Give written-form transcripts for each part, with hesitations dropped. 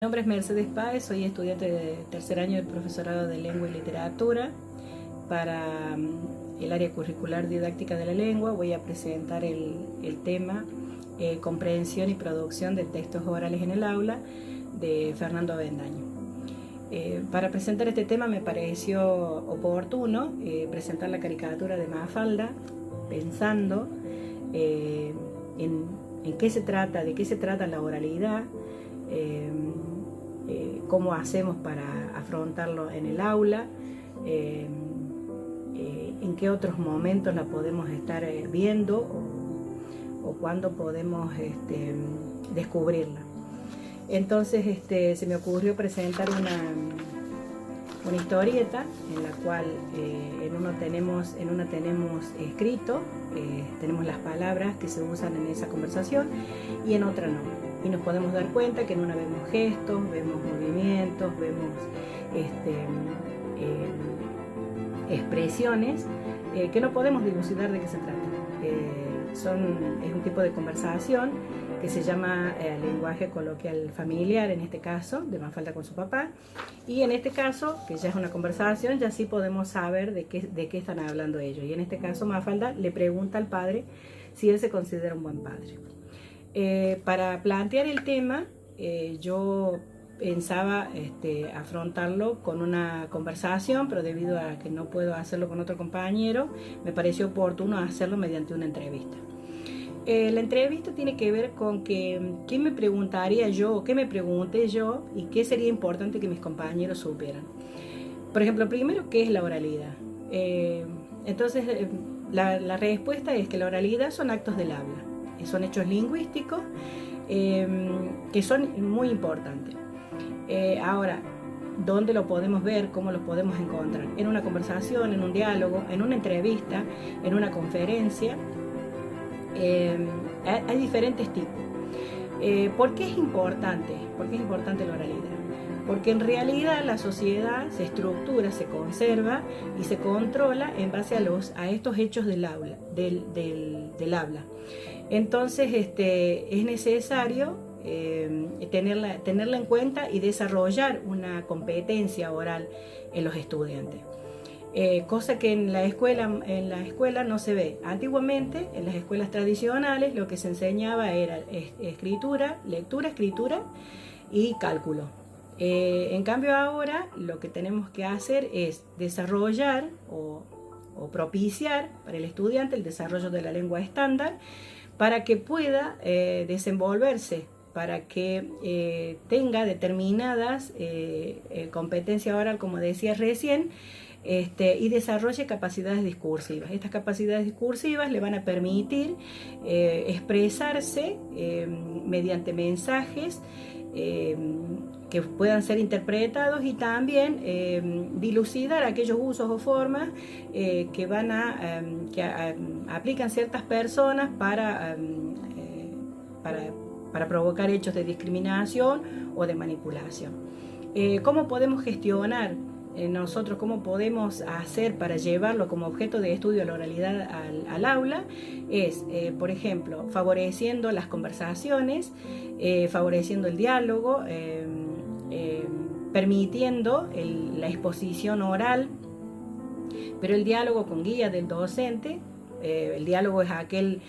Mi nombre es Mercedes Páez, soy estudiante de tercer año del profesorado de Lengua y Literatura. Para el área curricular didáctica de la lengua voy a presentar el tema Comprensión y producción de textos orales en el aula de Fernando Avendaño. Para presentar este tema me pareció oportuno presentar la caricatura de Mafalda, pensando en qué se trata, de qué se trata la oralidad, cómo hacemos para afrontarlo en el aula, en qué otros momentos la podemos estar viendo o cuándo podemos descubrirla. Entonces se me ocurrió presentar una historieta en la cual en una tenemos escrito, tenemos las palabras que se usan en esa conversación y en otra no. Y nos podemos dar cuenta que en una vemos gestos, vemos movimientos, vemos expresiones que no podemos dilucidar de qué se trata. Es un tipo de conversación que se llama lenguaje coloquial familiar, en este caso, de Mafalda con su papá. Y en este caso, que ya es una conversación, ya sí podemos saber de qué están hablando ellos. Y en este caso, Mafalda le pregunta al padre si él se considera un buen padre. Para plantear el tema, yo pensaba afrontarlo con una conversación, pero debido a que no puedo hacerlo con otro compañero, me pareció oportuno hacerlo mediante una entrevista. La entrevista tiene que ver con qué me preguntaría yo, o qué me pregunté yo, y qué sería importante que mis compañeros supieran. Por ejemplo, primero, ¿qué es la oralidad? Entonces, la respuesta es que la oralidad son actos del habla, son hechos lingüísticos que son muy importantes. Ahora, ¿dónde lo podemos ver? ¿Cómo lo podemos encontrar? En una conversación, en un diálogo, en una entrevista, en una conferencia. Hay diferentes tipos. ¿Por qué es importante? ¿Por qué es importante la oralidad? Porque en realidad la sociedad se estructura, se conserva y se controla en base a estos hechos del habla. Entonces es necesario tenerla en cuenta y desarrollar una competencia oral en los estudiantes. Cosa que en la escuela no se ve. Antiguamente, en las escuelas tradicionales, lo que se enseñaba era escritura, lectura, escritura y cálculo. En cambio ahora, lo que tenemos que hacer es desarrollar o propiciar para el estudiante el desarrollo de la lengua estándar para que pueda desenvolverse, para que tenga determinadas competencias oral, como decía recién, y desarrolle capacidades discursivas. Estas capacidades discursivas le van a permitir expresarse mediante mensajes que puedan ser interpretados y también dilucidar aquellos usos o formas que aplican ciertas personas para provocar hechos de discriminación o de manipulación. ¿Cómo podemos gestionar nosotros, cómo podemos hacer para llevarlo como objeto de estudio a la oralidad al aula? Es, por ejemplo, favoreciendo las conversaciones, favoreciendo el diálogo, permitiendo la exposición oral, pero el diálogo con guía del docente. El diálogo es aquel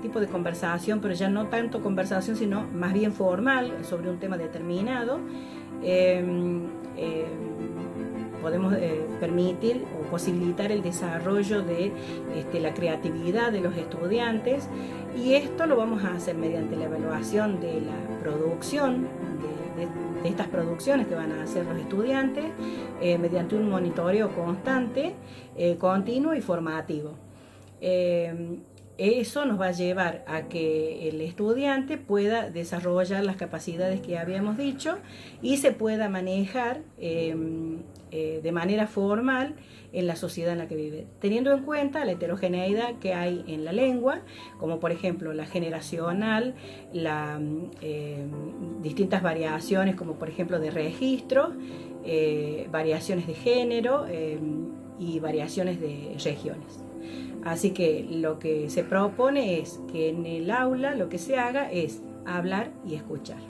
tipo de conversación, pero ya no tanto conversación, sino más bien formal, sobre un tema determinado. Podemos permitir o posibilitar el desarrollo de la creatividad de los estudiantes, y esto lo vamos a hacer mediante la evaluación de la producción de estas producciones que van a hacer los estudiantes, mediante un monitoreo constante, continuo y formativo. Eso nos va a llevar a que el estudiante pueda desarrollar las capacidades que habíamos dicho y se pueda manejar de manera formal en la sociedad en la que vive, teniendo en cuenta la heterogeneidad que hay en la lengua, como por ejemplo la generacional, distintas variaciones, como por ejemplo de registro, variaciones de género y variaciones de regiones. Así que lo que se propone es que en el aula lo que se haga es hablar y escuchar.